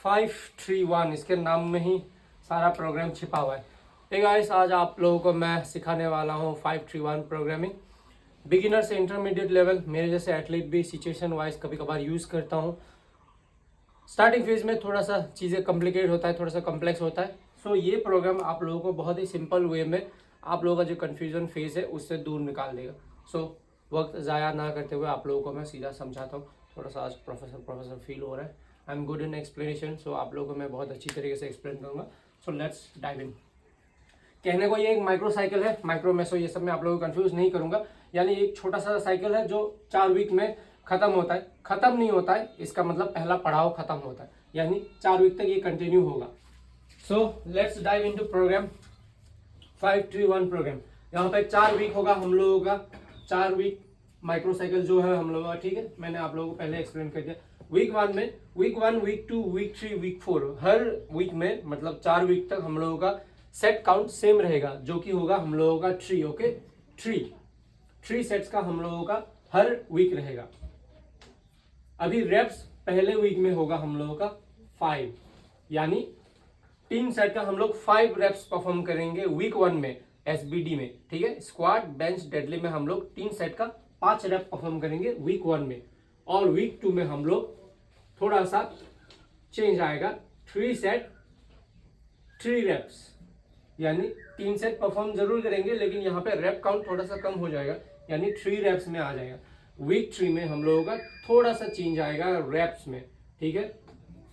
531, इसके नाम में ही सारा प्रोग्राम छिपा हुआ है। हे गाइस, आज आप लोगों को मैं सिखाने वाला हूँ 531 प्रोग्रामिंग। बिगिनर से इंटरमीडिएट लेवल, मेरे जैसे एथलीट भी सिचुएशन वाइज कभी कभार यूज़ करता हूँ। स्टार्टिंग फेज में थोड़ा सा चीज़ें कॉम्प्लिकेट होता है, थोड़ा सा कॉम्प्लेक्स होता है। सो ये प्रोग्राम आप लोगों को बहुत ही सिंपल वे में आप लोगों का जो कन्फ्यूजन फेज है उससे दूर निकाल देगा। सो वक्त ज़ाया ना करते हुए आप लोगों को मैं सीधा समझाता हूँ। थोड़ा सा आज प्रोफेसर फील हो रहा है। I am good in explanation, so आप लोगों को मैं बहुत अच्छी तरीके से एक्सप्लेन करूँगा। सो लेट्स डाइव इन। कहने को ये एक माइक्रो साइकिल है, माइक्रो मेसो ये सब मैं आप लोगों को कंफ्यूज नहीं करूंगा। यानी एक छोटा सा साइकिल है जो 4 वीक में खत्म होता है। खत्म नहीं होता है, इसका मतलब पहला पड़ाव खत्म होता है, यानी 4 वीक तक ये कंटिन्यू होगा। So let's dive into program 531 program. यहाँ पे 4 वीक होगा हम लोगों का, 4 वीक माइक्रो साइकिल जो है हम लोगों का। ठीक है, मैंने आप लोगों को पहले एक्सप्लेन कर दिया। वीक 1 में वीक 1, वीक 2, वीक 3, वीक 4, हर वीक में मतलब 4 वीक तक हम लोगों का सेट काउंट सेम रहेगा, जो कि होगा हम लोगों का 3। ओके, 3 सेट्स का हम लोगों का हर वीक रहेगा। अभी रेप्स पहले वीक में होगा हम लोगों का 5, यानी 3 सेट का हम लोग 5 रेप्स परफॉर्म करेंगे वीक 1 में एसबीडी में। ठीक है, स्क्वाट, बेंच, डेडली में हम लोग 3 सेट का 5 रेप परफॉर्म करेंगे वीक 1 में। और वीक 2 में हम लोग थोड़ा सा चेंज आएगा, 3 सेट 3 रेप्स, यानी 3 सेट परफॉर्म जरूर करेंगे, लेकिन यहाँ पे रेप काउंट थोड़ा सा कम हो जाएगा, यानी 3 रेप्स में आ जाएगा। वीक 3 में हम लोगों का थोड़ा सा चेंज आएगा रेप्स में। ठीक है,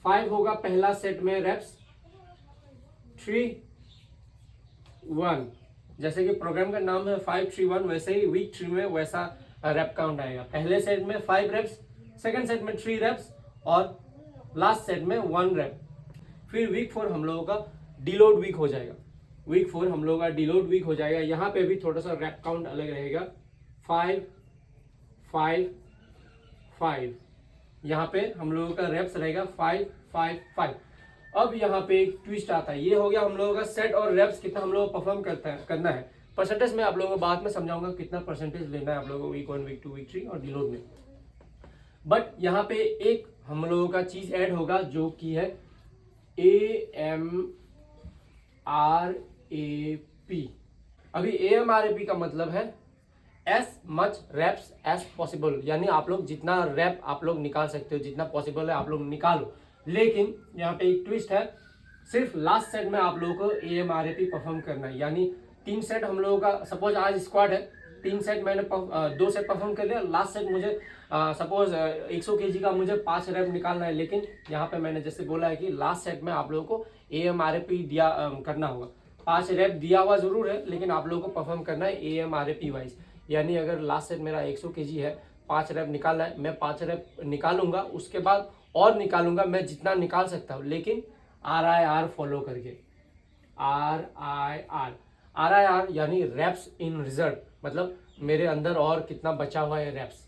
5 होगा पहला सेट में रेप्स, 3, 1। जैसे कि प्रोग्राम का नाम है 531, वैसे ही वीक 3 में वैसा रेप काउंट आएगा। पहले सेट में 5 रेप्स, सेकेंड सेट में 3 रेप्स और लास्ट सेट में 1 रेप। फिर वीक 4 हम लोगों का डिलोड वीक हो जाएगा। वीक 4 हम लोगों का डिलोड वीक हो जाएगा। यहाँ पे भी थोड़ा सा रैप काउंट अलग रहेगा, 5, 5, 5। यहाँ पे हम लोगों का रेप्स रहेगा 5, 5, 5। अब यहाँ पे एक ट्विस्ट आता है, ये हो गया हम लोगों का सेट और रेप्स कितना हम लोगों को परफॉर्म करना है। परसेंटेज में आप लोगों को बाद में समझाऊंगा कितना परसेंटेज लेना है आप लोगों को वीक 1, वीक 2, वीक 3 और डिलोड में। बट यहाँ पे एक हम लोगों का चीज ऐड होगा जो कि है AMRAP। अभी AMRAP का मतलब है as much reps as possible, यानी आप लोग जितना रैप आप लोग निकाल सकते हो, जितना पॉसिबल है आप लोग निकालो। लेकिन यहाँ पे एक ट्विस्ट है, सिर्फ लास्ट सेट में आप लोगों को AMRAP परफॉर्म करना है। यानी 3 सेट हम लोगों का, सपोज आज स्क्वाड है, 3 सेट मैंने 2 सेट परफॉर्म कर लिया। लास्ट सेट मुझे सपोज 100 kg का मुझे 5 रैप निकालना है, लेकिन यहाँ पे मैंने जैसे बोला है कि लास्ट सेट में आप लोगों को AMRAP दिया करना होगा। 5 रैप दिया हुआ जरूर है, लेकिन आप लोगों को परफॉर्म करना है AMRAP वाइज। यानी अगर लास्ट सेट मेरा 100 kg है, 5 रैप निकालना है, मैं 5 रैप निकालूंगा, उसके बाद और निकालूंगा मैं जितना निकाल सकता हूँ, लेकिन RIR फॉलो करके। RIR यानी रैप्स इन रिजर्व, मतलब मेरे अंदर और कितना बचा हुआ है रैप्स।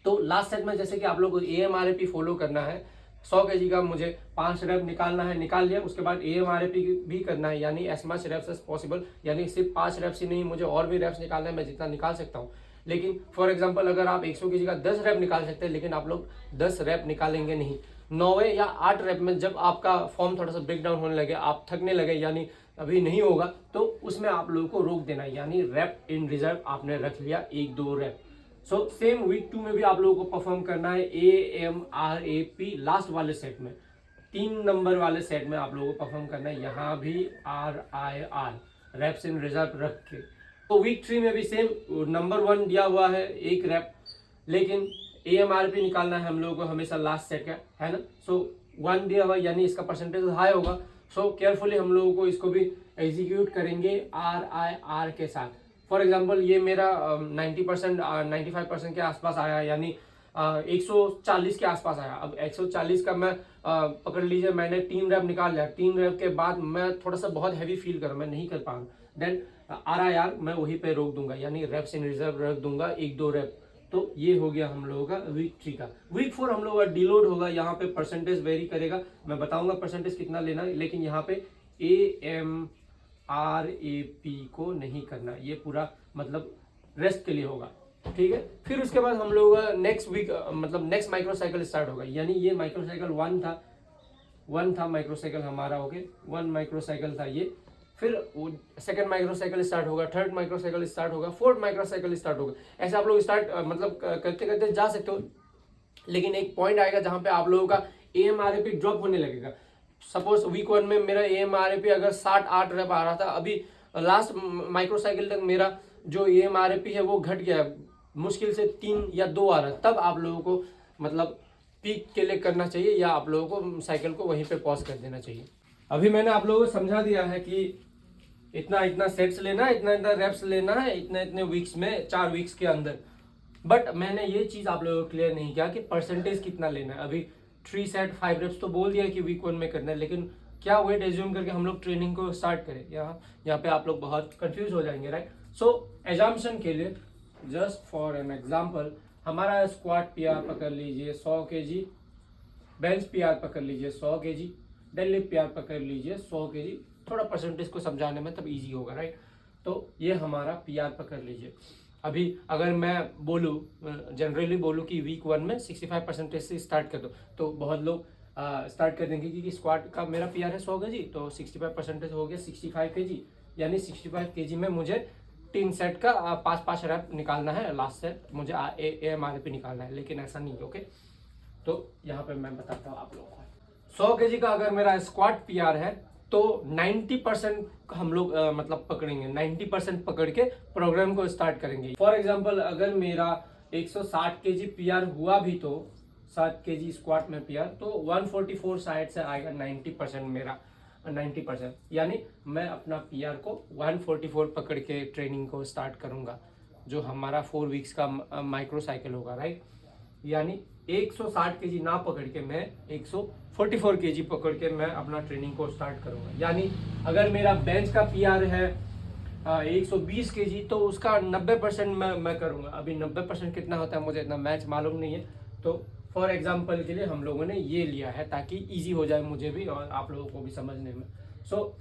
तो लास्ट सेट में जैसे कि आप लोग को AMRAP फॉलो करना है, 100 kg का मुझे 5 रैप निकालना है, निकाल लिया, उसके बाद AMRAP भी करना है, यानी as much reps as possible. यानी सिर्फ 5 रैप्स ही नहीं, मुझे और भी रैप्स निकालना है, मैं जितना निकाल सकता हूँ। लेकिन फॉर एग्जांपल अगर आप 100 kg का 10 रैप निकाल सकते हैं, लेकिन आप लोग 10 रैप निकालेंगे नहीं। 9वें या 8 रैप में जब आपका फॉर्म थोड़ा सा ब्रेक डाउन होने लगे, आप थकने लगे, यानी अभी नहीं होगा, तो उसमें आप लोगों को रोक देना है, यानी रैप इन रिजर्व आपने रख लिया 1-2 रैप। सो सेम वीक 2 में भी आप लोगों को परफॉर्म करना है AMRAP लास्ट वाले सेट में, 3 नंबर वाले सेट में आप लोगों को परफॉर्म करना है। यहाँ भी RIR रैप्स इन रिजर्व रख के। तो वीक 3 में भी सेम नंबर 1 दिया हुआ है 1 रैप, लेकिन AMRAP निकालना है हम लोगों को हमेशा लास्ट सेट का, है ना। सो 1 दिया हुआ, यानी इसका परसेंटेज हाई होगा। सो केयरफुली हम लोगों को इसको भी एग्जीक्यूट करेंगे RIR के साथ। फॉर एग्जाम्पल ये मेरा 90% 95% के आसपास आया, यानी 140 के आसपास आया। अब 140 का मैं पकड़ लीजिए, मैंने 3 रैप निकाल लिया। 3 रैप के बाद मैं थोड़ा सा बहुत हैवी फील कर, मैं नहीं कर पाऊंगा, देन RIR मैं वहीं पे रोक दूंगा, यानी रैप्स इन रिजर्व रख दूंगा 1-2 रैप। तो ये हो गया हम लोगों का वीक 3 का। वीक 4 हम लोगों का डिलोड होगा, यहाँ पे परसेंटेज वेरी करेगा, मैं बताऊंगा परसेंटेज कितना लेना है, लेकिन यहाँ पे AMRAP को नहीं करना, ये पूरा मतलब रेस्ट के लिए होगा। ठीक है, फिर उसके बाद हम लोग नेक्स्ट वीक मतलब नेक्स्ट माइक्रो साइकिल स्टार्ट होगा, यानी ये माइक्रो साइकिल 1 था, 1 था माइक्रोसाइकिल हमारा, ओके 1 माइक्रोसाइकिल था ये, फिर सेकंड माइक्रोसाइकिल स्टार्ट होगा, थर्ड माइक्रोसाइकिल स्टार्ट होगा, फोर्थ माइक्रोसाइकिल स्टार्ट होगा। ऐसे आप लोग स्टार्ट मतलब करते करते जा सकते हो, लेकिन एक पॉइंट आएगा जहां पे आप लोगों का AMRAP ड्रॉप होने लगेगा। सपोज वीक 1 में मेरा AMRAP अगर 60-8 रैप आ रहा था, अभी लास्ट माइक्रोसाइकिल तक मेरा जो AMRAP है वो घट गया, मुश्किल से 3 या 2 आ रहा है। तब आप लोगों को मतलब पीक के लिए करना चाहिए, या आप लोगों को साइकिल को वहीं पे पॉज कर देना चाहिए। अभी मैंने आप लोगों को समझा दिया है कि इतना इतना सेट्स लेना है, इतना इतना रेप्स लेना है, इतने इतने वीक्स में, 4 वीक्स के अंदर। बट मैंने ये चीज आप लोगों को क्लियर नहीं किया कि परसेंटेज कितना लेना है। अभी 3 सेट 5 रेप्स तो बोल दिया कि वीक 1 में करना है, लेकिन क्या वेट एज्यूम करके हम लोग ट्रेनिंग को स्टार्ट करें, यहाँ पे आप लोग बहुत कंफ्यूज हो जाएंगे, राइट। सो एग्जाम्पशन के लिए, जस्ट फॉर एन एग्जाम्पल, हमारा स्क्वाट PR पकड़ लीजिए 100 kg, बेंच PR पकड़ लीजिए 100 kg, डेडलिफ्ट PR पकड़ लीजिए 100 kg। थोड़ा परसेंटेज को समझाने में तब इजी होगा, राइट। तो ये हमारा PR पकड़ लीजिए। अभी अगर मैं बोलूँ, जनरली बोलूँ कि वीक 1 में 65% से स्टार्ट कर दो, तो बहुत लोग स्टार्ट कर देंगे कि स्क्वाट का मेरा PR है 100 kg, तो 65% हो गया 65 kg, यानी 65 kg में मुझे 3 सेट का 5-5 रैप निकालना है, लास्ट सेट मुझे AMRAP निकालना है, लेकिन ऐसा नहीं है, ओके। तो यहाँ पे मैं बताता हूँ आप लोगों को, 100 kg का अगर मेरा स्क्वाट PR है तो 90% हम लोग मतलब पकड़ेंगे, 90% पकड़ के प्रोग्राम को स्टार्ट करेंगे। फॉर एग्जांपल अगर मेरा 160 kg PR हुआ भी, तो 7 kg स्क्वाट में PR, तो 144 साइड से आएगा 90% मेरा, 90%, यानी मैं अपना PR को 144 पकड़ के ट्रेनिंग को स्टार्ट करूंगा, जो हमारा 4 वीक्स का माइक्रोसाइकिल होगा, राइट। यानी 160 kg ना पकड़ के मैं 144 kg पकड़ के मैं अपना ट्रेनिंग को स्टार्ट करूंगा। यानी अगर मेरा बेंच का PR है 120 kg, तो उसका 90% मैं करूंगा। अभी 90% कितना होता है मुझे इतना मैच मालूम नहीं है, तो फॉर एग्जांपल के लिए हम लोगों ने ये लिया है ताकि इजी हो जाए मुझे भी और आप लोगों को भी समझने में। सो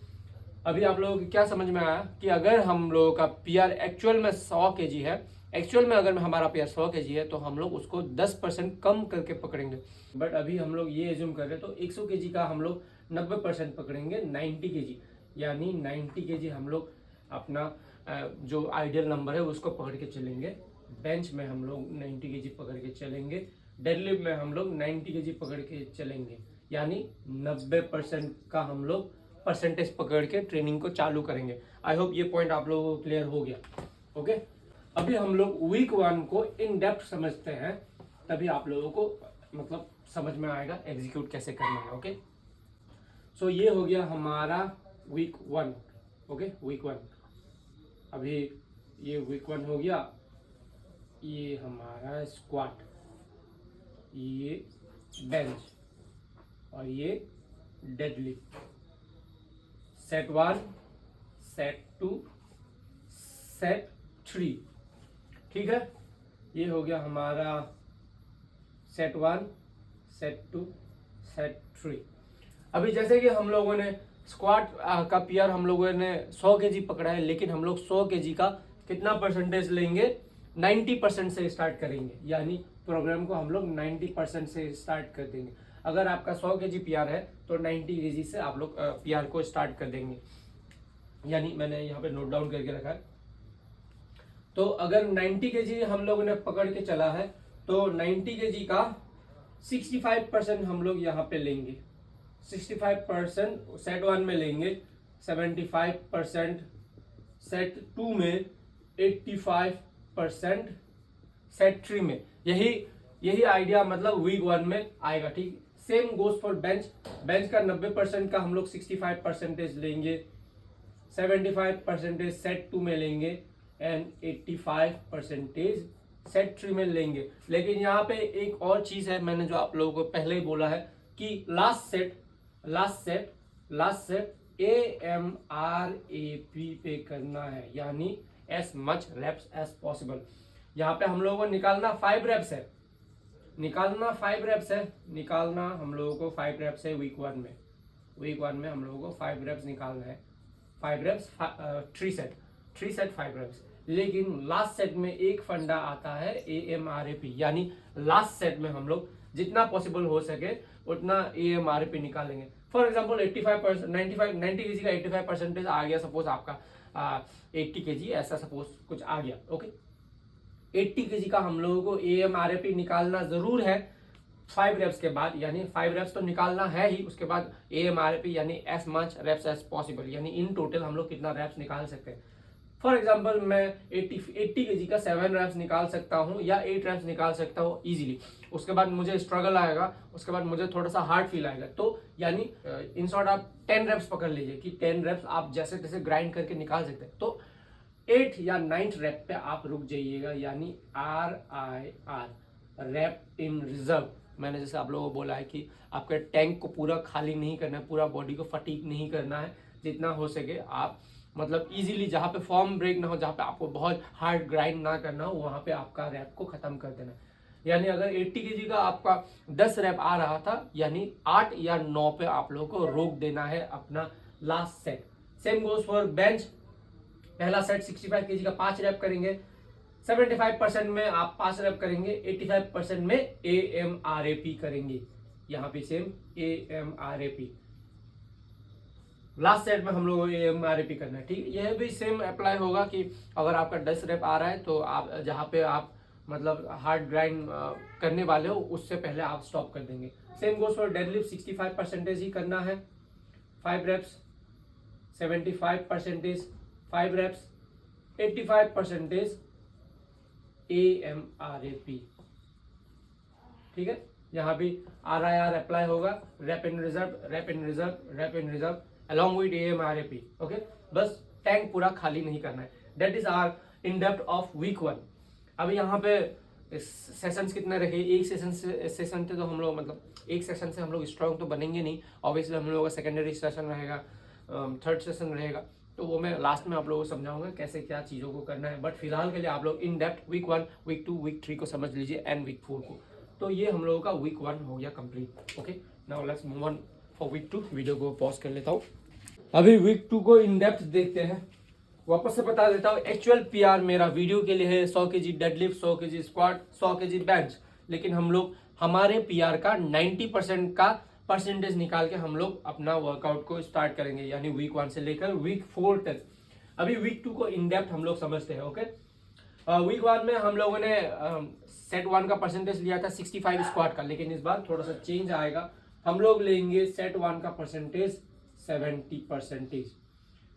अभी आप लोगों को क्या समझ में आया कि अगर हम लोगों का PR एक्चुअल में 100 kg है, एक्चुअल में अगर हमारा PR 100 kg है, तो हम लोग उसको 10% कम करके पकड़ेंगे। बट अभी हम लोग ये एज्यूम कर रहे हैं, तो 100 kg का हम लोग 90% पकड़ेंगे, 90 kg, यानी 90 kg हम लोग अपना जो आइडियल नंबर है उसको पकड़ के चलेंगे। बेंच में हम लोग 90 kg पकड़ के चलेंगे, डेडलिफ्ट में हम लोग 90 kg पकड़ के चलेंगे, यानी 90% का हम लोग परसेंटेज पकड़ के ट्रेनिंग को चालू करेंगे। आई होप ये पॉइंट आप लोगों को क्लियर हो गया, ओके। अभी हम लोग वीक 1 को इन डेप्थ समझते हैं, तभी आप लोगों को मतलब समझ में आएगा एग्जीक्यूट कैसे करना है, ओके। सो ये हो गया हमारा वीक 1, ओके, वीक 1। अभी ये वीक 1 हो गया, ये हमारा स्क्वाट, ये बेंच और ये डेडलिफ्ट। सेट 1, सेट 2, सेट 3, ठीक है। ये हो गया हमारा सेट 1, सेट 2, सेट 3। अभी जैसे कि हम लोगों ने स्क्वाट का PR हम लोगों ने 100 kg पकड़ा है, लेकिन हम लोग 100 kg का कितना परसेंटेज लेंगे, 90% से स्टार्ट करेंगे, यानी प्रोग्राम को हम लोग 90% से स्टार्ट कर देंगे। अगर आपका 100 kg PR है तो 90 kg से आप लोग PR को स्टार्ट कर देंगे, यानी मैंने यहाँ पे नोट डाउन करके रखा है। तो अगर 90 kg हम लोगों ने पकड़ के चला है, तो 90 kg का 65% हम लोग यहाँ पे लेंगे, 65% सेट 1 में लेंगे, 75% सेट 2 में, 85% सेट 3 में। यही आइडिया मतलब वीक 1 में आएगा, ठीक। सेम गोज फॉर बेंच का 90% का हम लोग 65% लेंगे, 75% सेट 2 में लेंगे एंड 85% सेट 3 में लेंगे। लेकिन यहाँ पे एक और चीज है, मैंने जो आप लोगों को पहले ही बोला है कि लास्ट सेट AMRAP पे करना है, यानी as much reps as possible. यहाँ पे हम लोगों को निकालना 5 रेप्स है, निकालना हम लोगों को 5 रेप्स है वीक 1 में हम लोगों को 5 रेप्स निकालना है, 5 रेप्स 3 सेट 5 रेप्स। लेकिन लास्ट सेट में एक फंडा आता है AMRAP, यानी लास्ट सेट में हम लोग जितना पॉसिबल हो सके उतना AMRAP निकालेंगे। फॉर एग्जाम्पल 85% 90 केजी का 85% आ गया, सपोज आपका 80 केजी ऐसा सपोज कुछ आ गया, ओके। 80 केजी का हम लोगों को AMRAP निकालना जरूर है 5 रेप्स के बाद, यानी 5 रेप्स तो निकालना है ही, उसके बाद AMRAP यानी as much reps as possible, यानी इन टोटल हम लोग कितना रेप्स निकाल सकते हैं। फॉर एग्जाम्पल मैं 80 केजी का 7 रेप्स निकाल सकता हूँ या 8 रेप्स निकाल सकता हूँ इजीली। उसके बाद मुझे स्ट्रगल आएगा, उसके बाद मुझे थोड़ा सा हार्ड फील आएगा, तो यानी इन शॉर्ट आप 10 रेप्स पकड़ लीजिए कि 10 रेप्स आप जैसे तैसे ग्राइंड करके निकाल सकते हैं। तो 8 या 9th रेप पे आप रुक जाइएगा, यानी RIR रेप इन रिजर्व। मैंने जैसे आप लोगों को बोला है कि आपके टैंक को पूरा खाली नहीं करना है, पूरा बॉडी को फटीक नहीं करना है, जितना हो सके आप मतलब इजीली जहाँ पे फॉर्म ब्रेक ना हो, जहाँ पे आपको बहुत हार्ड ग्राइंड ना करना हो, वहाँ पे आपका रैप को खत्म कर देना है। यानी अगर 80 केजी का आपका 10 रैप आ रहा था, यानी 8 या 9 पे आप लोगों को रोक देना है अपना last set. Same goes for bench. पहला सेट 65 केजी का 5 रैप करेंगे, 75% में आप 5 रैप करेंगे, 85% में AMRAP करेंगे। यहाँ पे सेम AMRAP। लास्ट सेट में हम लोगों को AMRAP करना है, ठीक। यह भी सेम अप्लाई होगा कि अगर आपका 10 रैप आ रहा है तो आप जहाँ पे आप मतलब हार्ड ग्राइंड करने वाले हो उससे पहले आप स्टॉप कर देंगे। सेम गोज फॉर डेडलिफ्ट, 65% ही करना है, 5 रेप्स, 75% 5 रेप्स, 85% AMRAP, ठीक है। यहाँ भी RIR अप्लाई होगा, rep in reserve, rep in reserve, rep in reserve along with AMRAP, okay. बस टैंक पूरा खाली नहीं करना है। That is our in depth of week 1। अभी यहाँ पे सेशंस कितने रखे, एक सेशन से तो हम लोग मतलब एक सेशन से हम लोग स्ट्रॉन्ग तो बनेंगे नहीं, ऑब्वियसली हम लोगों का सेकेंडरी सेशन रहेगा, थर्ड सेशन रहेगा, तो वो मैं लास्ट में आप लोगों को समझाऊंगा कैसे क्या चीज़ों को करना है। बट फिलहाल के लिए आप लोग in depth week 1, week 2, week 3 को समझ लीजिए एंड वीक 4 को। तो ये हम लोगों का वीक 1 हो गया complete, okay. Now let's move on for week 2। Video को पॉज कर लेता हूँ। अभी वीक 2 को इन डेप्थ देखते हैं। वापस से बता देता हूँ, एक्चुअल PR मेरा वीडियो के लिए है 100 KG deadlift, 100 KG squat, 100 KG bench, लेकिन हम लोग हमारे PR का 90% का परसेंटेज निकाल के हम लोग अपना वर्कआउट को स्टार्ट करेंगे, यानी वीक 1 से लेकर वीक 4 तक। अभी वीक 2 को इन डेप्थ हम लोग समझते हैं, ओके। वीक 1 में हम लोगों ने सेट 1 का परसेंटेज लिया था 65 स्क्वाट का, लेकिन इस बार थोड़ा सा चेंज आएगा। हम लोग लेंगे सेट 1 का परसेंटेज 70%,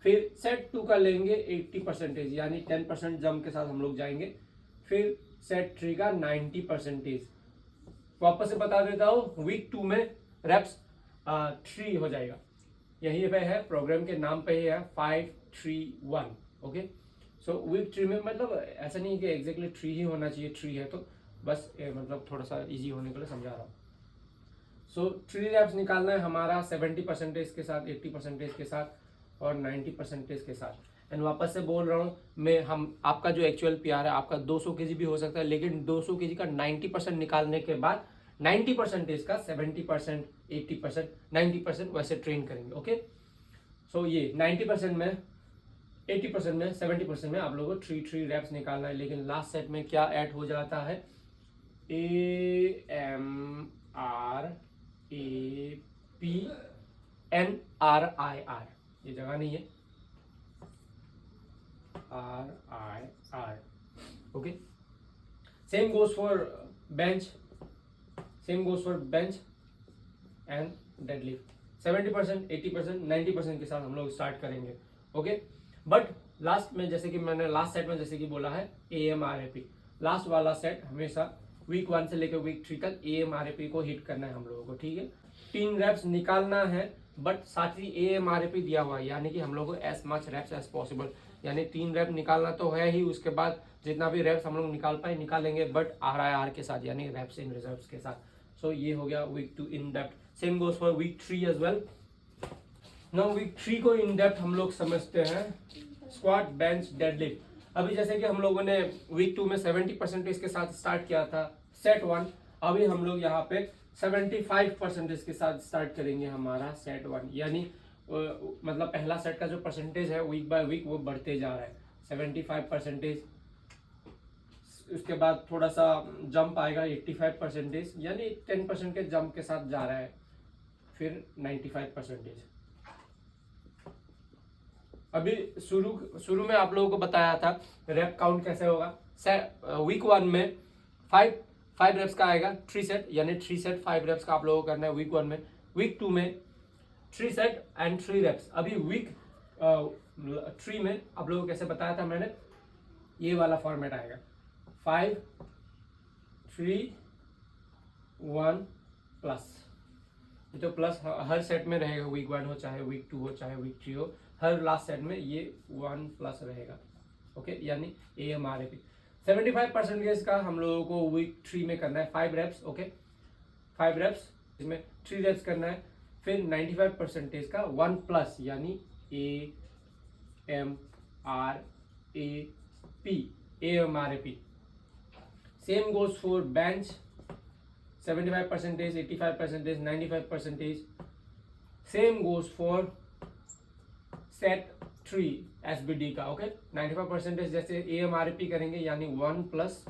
फिर सेट 2 का लेंगे 80%, यानी 10% जंप के साथ हम लोग जाएंगे, फिर सेट 3 का 90%। वापस से बता देता हूँ, वीक 2 में रेप्स 3 हो जाएगा, यही पे है प्रोग्राम के नाम पे ही है 5-3-1, ओके। सो वीक 3 में मतलब ऐसा नहीं कि एग्जैक्टली 3 ही होना चाहिए, 3 है तो बस मतलब थोड़ा सा इजी होने के लिए समझा रहा हूँ। सो 3 रेप्स निकालना है हमारा 70% के साथ, 80% के साथ और 90% के साथ। एंड वापस से बोल रहा हूँ मैं, हम आपका जो एक्चुअल PR है आपका 200 केजी भी हो सकता है, लेकिन 200 केजी का 90% निकालने के बाद 90% का 70%, 80%, 90% वैसे ट्रेन करेंगे, ओके। सो ये 90% में, 80% में, 70% में आप लोगों को 3 रेप्स निकालना है। लेकिन लास्ट सेट में क्या ऐड हो जाता है, AMRAPNRIR, ये जगह नहीं है, RIR, okay. Same goes for bench, same goes for bench and deadlift. 70%, 80%, 90% के साथ हम लोग स्टार्ट करेंगे, ओके। बट लास्ट में जैसे कि मैंने लास्ट सेट में जैसे कि बोला है AMRAP, लास्ट वाला सेट हमेशा वीक 1 से लेकर वीक 3 तक AMRAP को हिट करना है हम लोगों को, ठीक है। 3 रेप्स निकालना है, बट साथ ही AMRAP दिया हुआ है, यानी कि हम लोग को as much reps as possible, यानी 3 रेप निकालना तो है ही, उसके बाद जितना भी रेप्स हम लोग निकाल पाए निकालेंगे, बट RIR के साथ, यानी रेप्स इन रिजर्व्स के साथ। सो ये हो गया week 2 in depth. Same goes for week 3 as well. Now week 3 को इन डेप्थ हम लोग समझते हैं, स्क्वाट, बेंच, डेडलिफ्ट। अभी जैसे कि हम लोगों ने वीक 2 में 70% के साथ स्टार्ट किया था सेट 1, अभी हम लोग यहाँ पे 75% के साथ स्टार्ट करेंगे हमारा सेट 1, यानी मतलब पहला सेट का जो परसेंटेज है वीक बाय वीक वो बढ़ते जा रहा है। 75%, उसके बाद थोड़ा सा जंप आएगा 85%, यानी 10% के जंप के साथ जा रहा है, फिर 95%। अभी शुरू में आप लोगों को बताया था रेप काउंट कैसे होगा। वीक 1 में 5 रेप्स का आएगा 3 सेट, यानी 3 सेट 5 रेप्स का आप लोगों को करना है वीक 1 में। वीक 2 में 3 सेट एंड 3 रेप्स। अभी वीक 3 में आप लोगों को कैसे बताया था मैंने, ये वाला फॉर्मेट आएगा 5 3 1 प्लस। ये तो प्लस हर सेट में रहेगा, वीक 1 हो चाहे वीक 2 हो चाहे वीक 3 हो, हर लास्ट सेट में ये 1 प्लस रहेगा। ओके, यानी AMRAP 75% का हम लोगों को वीक 3 में करना है 5 रेप्स। ओके, 5 रेप्स, इसमें 3 रेप्स करना है, फिर 95% का 1 प्लस, यानी AMRAP। Same goes for bench 75%, 85%, 95%. Same goes for set 3 SBD का। ओके, 95% जैसे AMRAP करेंगे, यानी 1 प्लस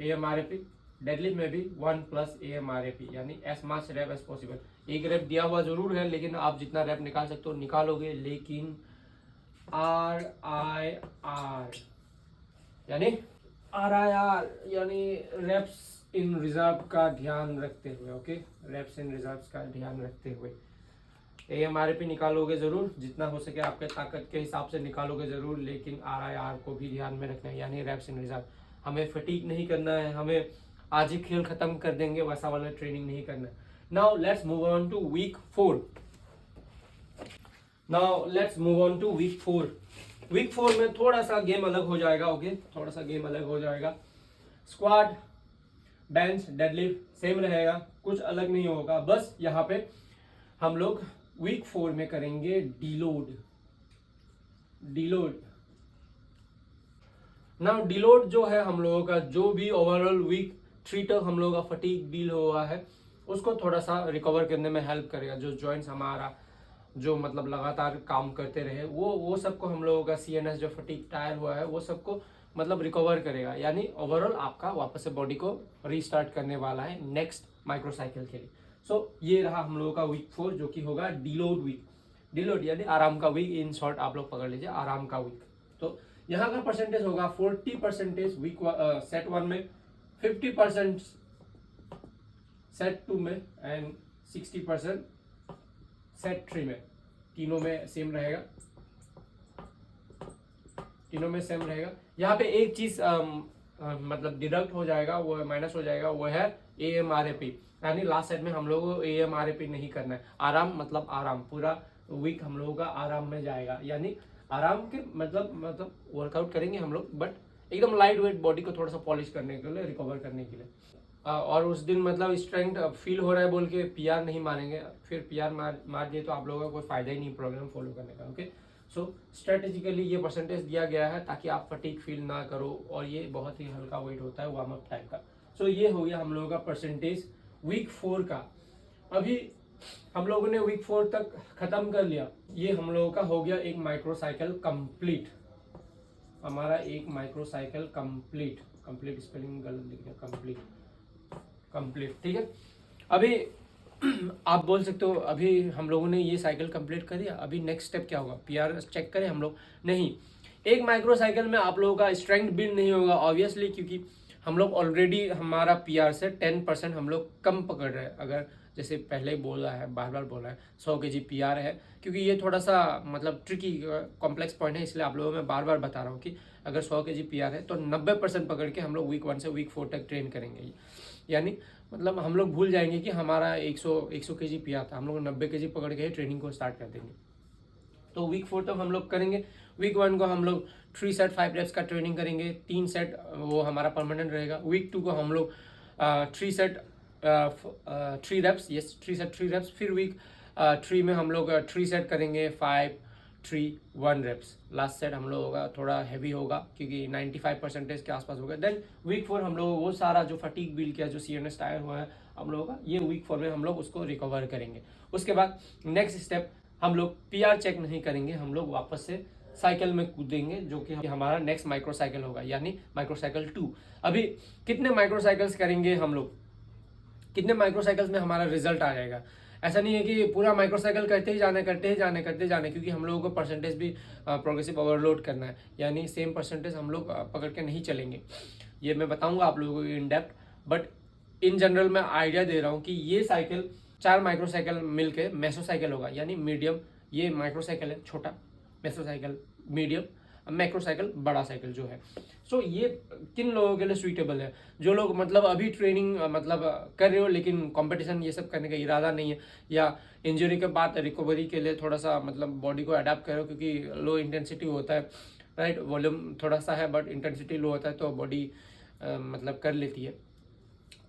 AMRAP। डेडलिफ्ट में भी 1 प्लस AMRAP, यानी as much rep as possible. एक रैप दिया हुआ जरूर है, लेकिन आप जितना रैप निकाल सकते हो निकालोगे, लेकिन RIR यानी रेप्स इन रिजर्व का ध्यान रखते हुए। ओके, रेप्स इन रिजर्व का ध्यान रखते हुए AMRAP निकालोगे जरूर, जितना हो सके आपके ताकत के हिसाब से निकालोगे जरूर, लेकिन RIR को भी ध्यान में रखना है, यानी रेप्स इन रिजर्व। हमें फटीक नहीं करना है, हमें आज ही खेल खत्म कर देंगे वैसा वाला ट्रेनिंग नहीं करना है। Now let's move on to week 4। Week 4 में थोड़ा सा गेम अलग हो जाएगा। ओके, थोड़ा सा गेम अलग हो जाएगा। स्क्वाड, बेंच, डेडलिफ्ट सेम रहेगा, कुछ अलग नहीं होगा। बस यहाँ पे हम लोग वीक 4 में करेंगे डीलोड। नाउ डीलोड जो है हम लोगों का, जो भी ओवरऑल वीक 3 तक हम लोगों का फटीग डील हुआ है, उसको थोड़ा सा रिकवर करने में हेल्प करेगा। जो जॉइंट्स हमारा जो मतलब लगातार काम करते रहे, वो सबको हम लोगों का CNS जो फटीग टायर हुआ है, वो सबको मतलब रिकवर करेगा, यानी ओवरऑल आपका वापस से बॉडी को रीस्टार्ट करने वाला है नेक्स्ट माइक्रोसाइकिल के लिए। सो ये रहा हम लोगों का वीक 4, जो कि होगा डीलोड वीक। डीलोड यानी आराम का वीक, इन शॉर्ट आप लोग पकड़ लीजिए, आराम का वीक। तो यहाँ का परसेंटेज होगा 40% वीक सेट 1 में, 50% सेट 2 में एंड 60% सेट 3 में। तीनों में सेम रहेगा, यहाँ पे एक चीज मतलब डिडक्ट हो जाएगा, वो माइनस हो जाएगा, वो है AMRAP, यानी लास्ट सेट में हम लोगों को AMRAP नहीं करना है। आराम मतलब आराम, पूरा वीक हम लोगों का आराम में जाएगा, यानी आराम के मतलब वर्कआउट करेंगे हम लोग, बट एकदम लाइट वेट बॉडी को थोड़ा सा पॉलिश करने के लिए, रिकवर करने के लिए। और उस दिन मतलब स्ट्रेंथ फील हो रहा है बोल के PR नहीं मारेंगे, फिर PR मार दिए तो आप लोगों का कोई फायदा ही नहीं प्रोग्राम फॉलो करने का। ओके, सो स्ट्रेटेजिकली ये परसेंटेज दिया गया है ताकि आप फटीक फील ना करो, और ये बहुत ही हल्का वेट होता है वार्म अप टाइप का। सो ये हो गया हम लोगों का परसेंटेज वीक 4 का। अभी हम लोगों ने वीक 4 तक खत्म कर लिया, ये हम लोगों का हो गया एक माइक्रोसाइकिल कंप्लीट। हमारा एक माइक्रोसाइकिल कंप्लीट स्पेलिंग गलत लिख दिया, कंप्लीट ठीक है। अभी आप बोल सकते हो अभी हम लोगों ने ये साइकिल कंप्लीट कर दिया, अभी नेक्स्ट स्टेप क्या होगा, PR चेक करें हम लोग? नहीं, एक माइक्रोसाइकिल में आप लोगों का स्ट्रेंथ बिल्ड नहीं होगा ऑब्वियसली, क्योंकि हम लोग ऑलरेडी हमारा PR से 10% हम लोग कम पकड़ रहे हैं। अगर जैसे पहले ही बोला है, बार बार बोला है, 100 kg PR है, क्योंकि ये थोड़ा सा मतलब ट्रिकी कॉम्प्लेक्स पॉइंट है, इसलिए आप लोगों में बार बार बता रहा हूँ कि अगर 100 kg PR है तो 90% पकड़ के हम लोग वीक 1 से वीक 4 तक ट्रेन करेंगे। यानी मतलब हम लोग भूल जाएंगे कि हमारा 100 kg PR था, हम लोग 90 kg पकड़ के ट्रेनिंग को स्टार्ट कर देंगे। तो वीक 4 तक हम लोग करेंगे। वीक 1 को हम लोग 3 सेट 5 रेप्स का ट्रेनिंग करेंगे, 3 सेट वो हमारा परमानेंट रहेगा। वीक 2 को हम लोग 3 set 3 reps, yes 3 set 3 reps. फिर वीक 3 में हम लोग 3 सेट करेंगे 5 3 1 रेप्स। लास्ट सेट हम लोगों का थोड़ा हैवी होगा क्योंकि 95% के आसपास होगा। देन वीक 4 हम लोग वो सारा जो फटीक बिल्ड किया, जो CNS टायर हुआ है हम लोगों का, ये वीक 4 में हम लोग उसको रिकवर करेंगे। उसके बाद नेक्स्ट स्टेप हम लोग PR चेक नहीं करेंगे, हम लोग वापस से साइकिल में कूदेंगे, जो कि हमारा नेक्स्ट माइक्रो साइकिल होगा, यानी माइक्रो साइकिल 2। अभी कितने माइक्रो साइकिल्स करेंगे हम लोग, कितने माइक्रो साइकिल्स में हमारा रिजल्ट आ जाएगा। ऐसा नहीं है कि पूरा माइक्रो साइकिल करते ही जाने क्योंकि हम लोगों को परसेंटेज भी प्रोग्रेसिव ओवरलोड करना है, यानी सेम परसेंटेज हम लोग पकड़ के नहीं चलेंगे। ये मैं बताऊंगा आप लोगों को in depth, but in general मैं आइडिया दे रहा हूँ कि ये साइकिल 4 माइक्रो साइकिल मिलके मेसो साइकिल होगा, यानी मीडियम। ये माइक्रो साइकिल है छोटा, meso cycle medium, macro cycle बड़ा साइकिल जो है। सो ये किन लोगों के लिए सुइटेबल है, जो लोग मतलब अभी ट्रेनिंग मतलब कर रहे हो लेकिन कंपटीशन ये सब करने का इरादा नहीं है, या इंजरी के बाद रिकवरी के लिए थोड़ा सा मतलब बॉडी को अडेप्ट करो, क्योंकि लो इंटेंसिटी होता है, राइट। वॉल्यूम थोड़ा सा है बट इंटेंसिटी लो होता है, तो बॉडी मतलब कर लेती है।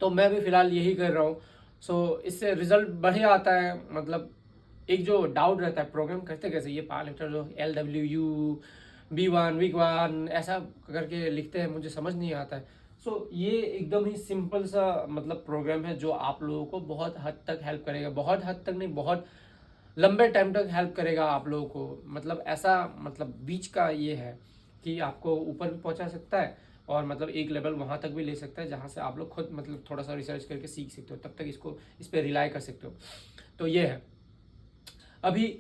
तो मैं भी फिलहाल यही कर रहा हूँ। सो इससे रिजल्ट बढ़िया आता है। मतलब एक जो डाउट रहता है प्रोग्राम करते कैसे, ये पावर लिफ्टर जो LWU B1 वीक 1 ऐसा करके लिखते हैं, मुझे समझ नहीं आता है। सो ये एकदम ही सिंपल सा मतलब प्रोग्राम है जो आप लोगों को बहुत हद तक हेल्प करेगा, बहुत हद तक नहीं, बहुत लंबे टाइम तक हेल्प करेगा आप लोगों को। मतलब ऐसा मतलब बीच का ये है कि आपको ऊपर भी पहुंचा सकता है और मतलब एक लेवल वहां तक भी ले सकता है जहां से आप लोग खुद मतलब थोड़ा सा रिसर्च करके सीख सकते हो, तब तक इस पर रिलाई कर सकते हो। तो ये है। अभी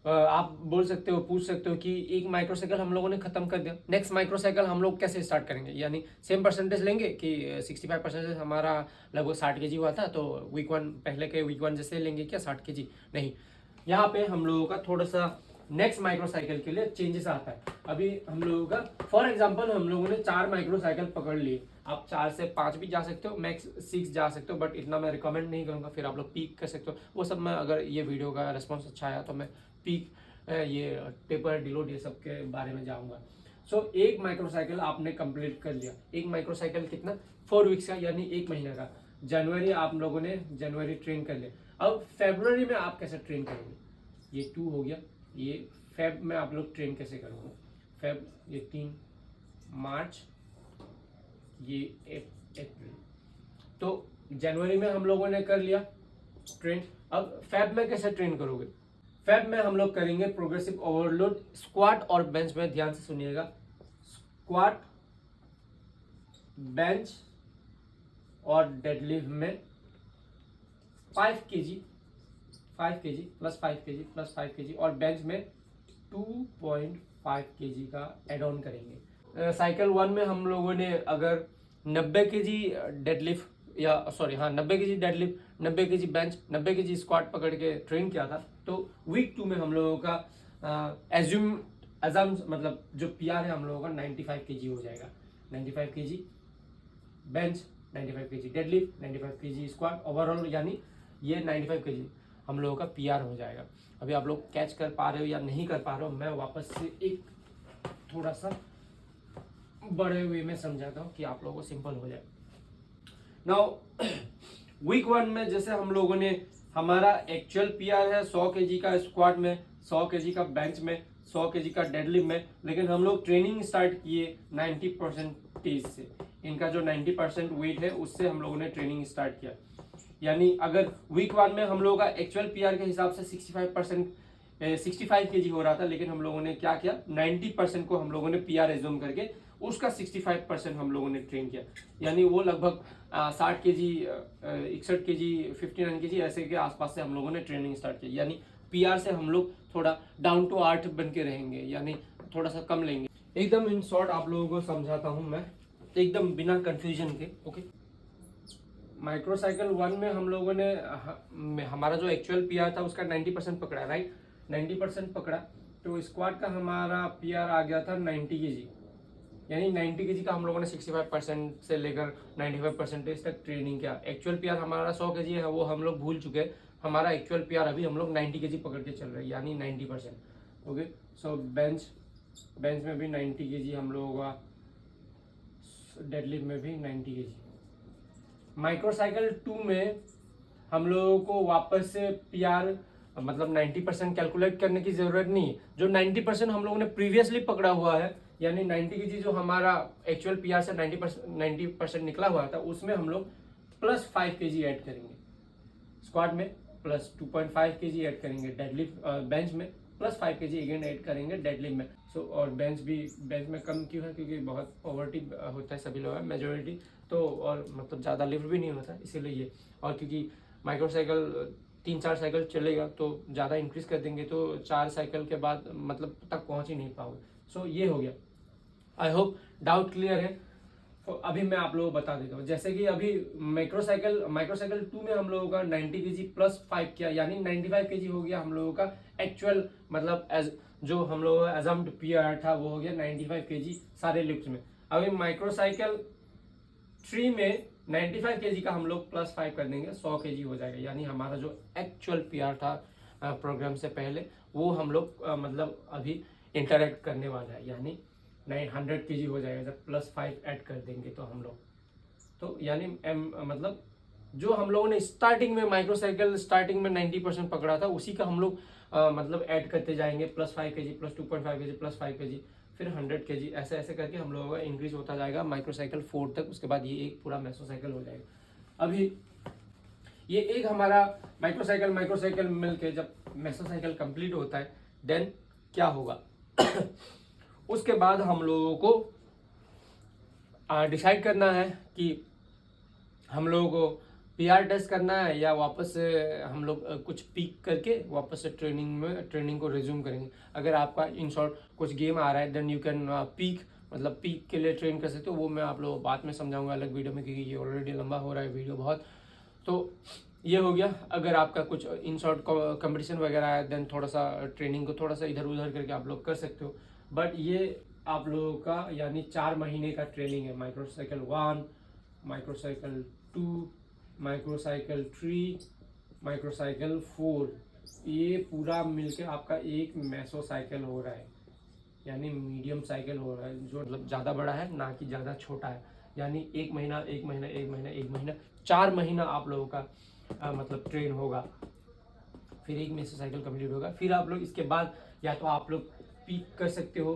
आप बोल सकते हो, पूछ सकते हो कि एक माइक्रो साइकिल हम लोगों ने खत्म कर दिया, नेक्स्ट माइक्रो साइकिल हम लोग कैसे स्टार्ट करेंगे, यानी सेम परसेंटेज लेंगे कि 65% हमारा लगभग 60 kg हुआ था, तो वीक 1 पहले के वीक 1 जैसे लेंगे क्या 60 kg? नहीं, यहाँ पे हम लोगों का थोड़ा सा नेक्स्ट माइक्रो साइकिल के लिए चेंजेस आता है। अभी हम लोगों का फॉर एग्जांपल हम लोगों ने 4 माइक्रो साइकिल पकड़ लिए, आप 4 से 5 भी जा सकते हो, मैक्स 6 जा सकते हो, बट इतना मैं रिकमेंड नहीं करूंगा, फिर आप लोग पीक कर सकते हो। वो सब मैं अगर ये वीडियो का रेस्पॉन्स अच्छा आया तो मैं पीक ये टेपर डिलोड ये सब के बारे में जाऊंगा। सो एक माइक्रो साइकिल आपने कंप्लीट कर लिया। एक माइक्रो साइकिल कितना, 4 वीक्स का, यानी 1 महीने का। जनवरी आप लोगों ने जनवरी ट्रेन कर लिया। अब फेब्रुवरी में आप कैसे ट्रेन करोगे, ये 2 हो गया। ये फेब में आप लोग ट्रेन कैसे करोगे, फेब ये 3 मार्च, ये अप्रैल। तो जनवरी में हम लोगों ने कर लिया ट्रेन। अब फेब में कैसे ट्रेन करोगे, फेब में हम लोग करेंगे प्रोग्रेसिव ओवरलोड स्क्वाट और बेंच में। ध्यान से सुनिएगा, स्क्वाट, बेंच और डेडलिफ्ट में 5 kg plus 5 kg plus 5 kg, और बेंच में 2.5 kg का एड ऑन करेंगे। साइकिल 1 में हम लोगों ने अगर 90 kg डेडलिफ्ट या सॉरी हाँ 90 kg deadlift, 90 kg bench, 90 kg squat पकड़ के ट्रेन किया था, तो वीक 2 में हम लोगों का एजम मतलब जो PR है हम लोगों का 95 kg हो जाएगा। 95 kg bench, 95 kg deadlift, 95 kg squat, overall यानी ये 95 kg हम लोगों का PR हो जाएगा। अभी आप लोग कैच कर पा रहे हो या नहीं कर पा रहे हो, मैं वापस से एक थोड़ा सा बड़े वे में समझाता हूँ कि आप लोगों को सिंपल हो जाए। नाउ वीक 1 में जैसे हम लोगों ने हमारा एक्चुअल PR है 100 kg का स्क्वाट में, 100 kg का बेंच में, 100 kg का डेडलिफ्ट में, लेकिन हम लोग ट्रेनिंग स्टार्ट किए 90% से। इनका जो 90% वेट है उससे हम लोगों ने ट्रेनिंग स्टार्ट किया। यानी अगर वीक 1 में हम लोगों का एक्चुअल PR के हिसाब से 65 kg हो रहा था, लेकिन हम लोगों ने क्या किया, 90% को हम लोगों ने PR एज्यूम करके उसका 65% हम लोगों ने ट्रेन किया। यानी वो लगभग 60 kg, 61 kg, 59 kg ऐसे के आसपास से हम लोगों ने ट्रेनिंग स्टार्ट की। यानी PR से हम लोग थोड़ा डाउन टू अर्थ बन के रहेंगे, यानी थोड़ा सा कम लेंगे। एकदम इन शॉर्ट आप लोगों को समझाता हूँ मैं, एकदम बिना कंफ्यूजन के। ओके, माइक्रो साइकिल 1 में हम लोगों ने हमारा जो एक्चुअल PR था उसका 90% पकड़ा, राइट। 90% पकड़ा, तो स्क्वाड का हमारा PR आ गया था 90 kg, यानी 90 kg का हम लोगों ने 65% से लेकर 95% तक ट्रेनिंग किया। एक्चुअल PR हमारा 100 kg है, वो हम लोग भूल चुके हैं। हमारा एक्चुअल PR अभी हम लोग 90 kg पकड़ के चल रहे हैं, यानी 90%। ओके, सो बेंच में भी 90 kg हम लोगों का, डेडलिफ्ट में भी 90 kg। माइक्रो साइकिल 2 में हम लोगों को वापस से PR मतलब 90% कैलकुलेट करने की जरूरत नहीं है। जो 90% हम लोगों ने प्रीवियसली पकड़ा हुआ है, यानी 90 kg जो हमारा एक्चुअल PR से 90% निकला हुआ था, उसमें हम लोग प्लस 5 kg ऐड करेंगे स्क्वाड में, प्लस 2.5 kg ऐड करेंगे डेडलिफ्ट बेंच में, प्लस 5 kg अगेन ऐड करेंगे डेडलिफ्ट में। और बेंच में कम क्यों है, क्योंकि बहुत पॉवर्टी होता है सभी लोग मेजोरिटी, तो और मतलब ज़्यादा लिफ्ट भी नहीं होता इसीलिए ये। और क्योंकि माइक्रोसाइकिल 3-4 साइकिल चलेगा तो ज़्यादा इंक्रीज कर देंगे तो 4 साइकिल के बाद मतलब तक पहुँच ही नहीं पाओगे। सो ये हो गया। आई होप डाउट क्लियर है। तो अभी मैं आप लोगों को बता देता हूँ, जैसे कि अभी माइक्रोसाइकिल 2 में हम लोगों का 90 kg प्लस 5 किया, यानी 95 kg हो गया हम लोगों का एक्चुअल, मतलब एज जो हम लोगों का एजम्ड पीआर था वो हो गया 95 kg सारे लिफ्ट में। अभी माइक्रोसाइकिल 3 में 95 kg का हम लोग प्लस 5 कर देंगे, 100 kg हो जाएगा, यानी हमारा जो एक्चुअल पीआर था प्रोग्राम से पहले वो हम लोग मतलब अभी इंटरेक्ट करने वाला है, यानी 900 kg हो जाएगा जब प्लस 5 ऐड कर देंगे तो हम लोग। तो यानी मतलब जो हम लोगों ने स्टार्टिंग में माइक्रोसाइकिल स्टार्टिंग में 90% पकड़ा था उसी का हम लोग मतलब ऐड करते जाएंगे, plus 5 kg plus 2.5 kg plus 5 kg फिर 100 kg, ऐसे ऐसे करके हम लोगों का इंक्रीज होता जाएगा माइक्रोसाइकिल 4 तक। उसके बाद ये एक पूरा मेसोसाइकिल हो जाएगा। अभी ये एक हमारा माइक्रोसाइकिल मिलके जब मेसोसाइकिल कंप्लीट होता है देन क्या होगा उसके बाद हम लोगों को डिसाइड करना है कि हम लोगों को पीआर टेस्ट करना है या वापस से हम लोग कुछ पीक करके वापस से ट्रेनिंग को रिज्यूम करेंगे। अगर आपका इन शॉर्ट कुछ गेम आ रहा है देन यू कैन पीक, मतलब पीक के लिए ट्रेन कर सकते हो। वो मैं आप लोगों को बाद में समझाऊंगा अलग वीडियो में, क्योंकि ये ऑलरेडी लंबा हो रहा है वीडियो बहुत। तो ये हो गया। अगर आपका कुछ इन शॉर्ट कंपटीशन वगैरह है देन थोड़ा सा ट्रेनिंग को थोड़ा सा इधर उधर करके आप लोग कर सकते हो। बट ये आप लोगों का यानी 4 महीने का ट्रेनिंग है। माइक्रोसाइकिल 1, माइक्रोसाइकिल 2, माइक्रोसाइकिल 3, माइक्रोसाइकिल 4, ये पूरा मिलके आपका एक मेसोसाइकिल हो रहा है, यानी मीडियम साइकिल हो रहा है, जो मतलब ज़्यादा बड़ा है ना कि ज़्यादा छोटा है। यानी 1 महीना 4 महीना आप लोगों का मतलब ट्रेन होगा, फिर एक मेसोसाइकिल कंप्लीट होगा। फिर आप लोग इसके बाद या तो आप लोग पीक कर सकते हो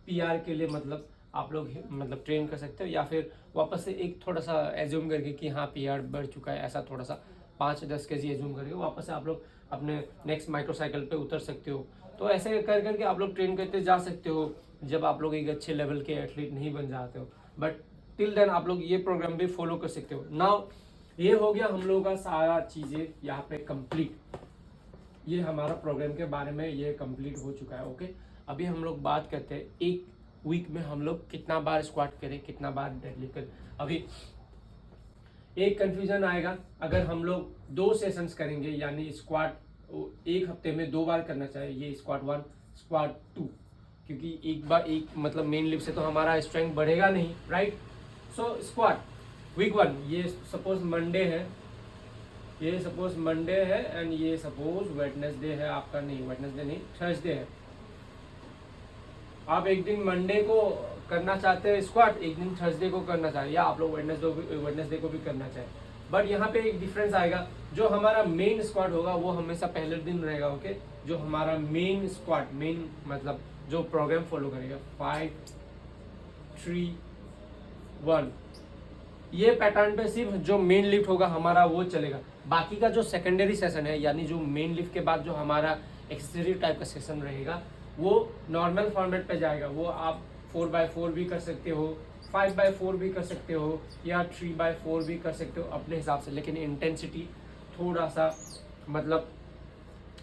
पीआर के लिए, मतलब आप लोग मतलब ट्रेन कर सकते हो, या फिर वापस से एक थोड़ा सा एज्यूम करके कि हाँ पीआर बढ़ चुका है, ऐसा थोड़ा सा 5-10 kg एज्यूम करके वापस से आप लोग अपने नेक्स्ट माइक्रोसाइकिल पे उतर सकते हो। तो ऐसे कर करके आप लोग ट्रेन करते जा सकते हो जब आप लोग एक अच्छे लेवल के एथलीट नहीं बन जाते हो। बट टिल देन आप लोग ये प्रोग्राम भी फॉलो कर सकते हो। नाउ ये हो गया हम लोगों का सारा चीज़ें यहाँ पे कंप्लीट। ये हमारा प्रोग्राम के बारे में ये कंप्लीट हो चुका है। ओके, अभी हम लोग बात करते हैं एक वीक में हम लोग कितना बार स्क्वाट करें, कितना बार डेडलिफ्ट करें। अभी एक कंफ्यूजन आएगा, अगर हम लोग 2 सेशंस करेंगे यानी स्क्वाट एक हफ्ते में 2 बार करना चाहिए, ये स्क्वाट 1 स्क्वाट 2, क्योंकि एक बार एक मतलब मेन लिफ्ट से तो हमारा स्ट्रेंथ बढ़ेगा नहीं, राइट। सो स्क्वाट वीक 1 ये सपोज मंडे है, ये सपोज मंडे है एंड ये सपोज वेडनेसडे है आपका, नहीं वेडनेसडे नहीं थर्सडे है। आप एक दिन मंडे को करना चाहते हैं स्क्वाट, एक दिन थर्सडे को करना चाहते हैं, या आप लोग वेडनेसडे को भी करना चाहें। बट यहाँ पे एक डिफरेंस आएगा, जो हमारा मेन स्क्वाट होगा वो हमेशा पहले दिन रहेगा। ओके, जो हमारा मेन स्क्वाट मेन मतलब जो प्रोग्राम फॉलो करेगा 5, 3, 1 ये पैटर्न पे सिर्फ जो मेन लिफ्ट होगा हमारा वो चलेगा। बाकी का जो सेकेंडरी सेशन है यानी जो मेन लिफ्ट के बाद जो हमारा एक्सेसरी टाइप का सेशन रहेगा वो नॉर्मल फॉर्मेट पे जाएगा। वो आप 4x4 भी कर सकते हो, 5x4 भी कर सकते हो, या 3x4 भी कर सकते हो अपने हिसाब से, लेकिन इंटेंसिटी थोड़ा सा मतलब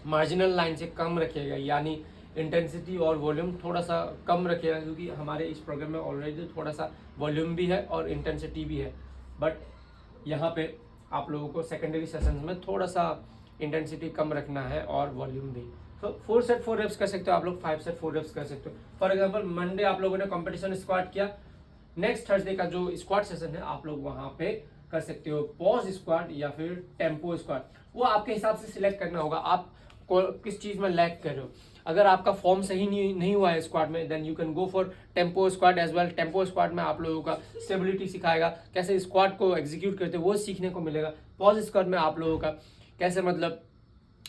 मार्जिनल लाइन से कम रखिएगा, यानी इंटेंसिटी और वॉल्यूम थोड़ा सा कम रखिएगा, क्योंकि हमारे इस प्रोग्राम में ऑलरेडी थोड़ा सा वॉल्यूम भी है और इंटेंसिटी भी है। बट यहाँ पे आप लोगों को सेकेंडरी सेशंस में थोड़ा सा इंटेंसिटी कम रखना है और वॉल्यूम भी। तो 4 सेट 4 रेप्स कर सकते हो आप लोग, 5 सेट 4 रेप्स कर सकते हो। फॉर एग्जाम्पल मंडे आप लोगों ने कॉम्पिटिशन स्क्वाट किया, नेक्स्ट थर्सडे का जो स्क्वाट सेशन है आप लोग वहाँ पे कर सकते हो पॉज स्क्वाट या फिर टेम्पो स्क्वाट। वो आपके हिसाब से सिलेक्ट करना होगा आप किस चीज़ में लैग कर रहे हो। अगर आपका फॉर्म सही नहीं हुआ है स्क्वाट में then you can go for tempo squat as well. Tempo squat में आप लोगों का स्टेबिलिटी सिखाएगा, कैसे स्क्वाट को एग्जीक्यूट करते वो सीखने को मिलेगा। पॉज स्क्वाट में आप लोगों का कैसे मतलब